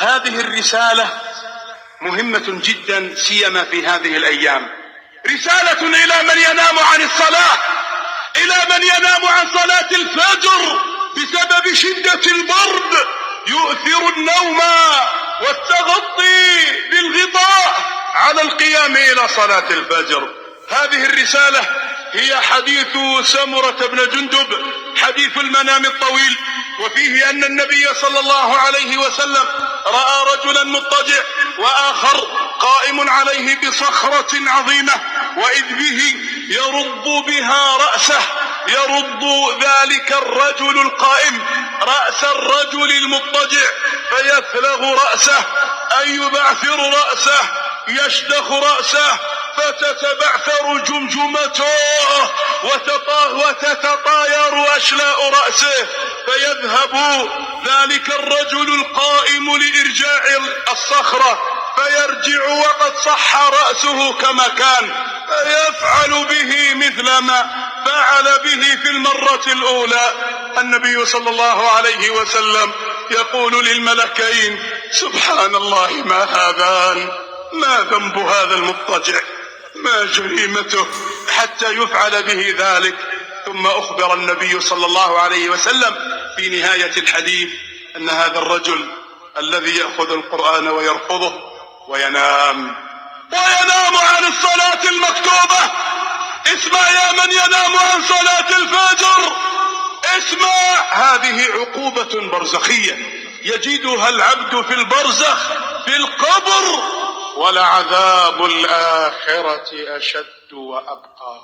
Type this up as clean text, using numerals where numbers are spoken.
هذه الرسالة مهمة جدا سيما في هذه الأيام، رسالة إلى من ينام عن الصلاة، إلى من ينام عن صلاة الفجر بسبب شدة البرد، يؤثر النوم والتغطي بالغطاء على القيام إلى صلاة الفجر. هذه الرسالة هي حديث سمرة بن جندب، حديث المنام الطويل، وفيه أن النبي صلى الله عليه وسلم رأى رجلا مضطجع وآخر قائم عليه بصخرة عظيمة، وإذ به يرض بها رأسه، يرض ذلك الرجل القائم رأس الرجل المضطجع فيثلغ رأسه، أي يبعثر رأسه، يشدخ رأسه، فتتبعثر جمجمته وتتطاير أشلاء رأسه، فيذهب ذلك الرجل القائم لإرجاع الصخرة فيرجع وقد صح رأسه كما كان، فيفعل به مثل ما فعل به في المرة الأولى. النبي صلى الله عليه وسلم يقول للملكين: سبحان الله، ما هذان؟ ما ذنب هذا المضطجع؟ ما جريمته حتى يفعل به ذلك؟ ثم أخبر النبي صلى الله عليه وسلم في نهاية الحديث أن هذا الرجل الذي يأخذ القرآن ويرفضه وينام عن الصلاة المكتوبة. اسمع يا من ينام عن صلاة الفجر، اسمع، هذه عقوبة برزخية يجدها العبد في البرزخ في القبر، ولعذاب الآخرة أشد وأبقى.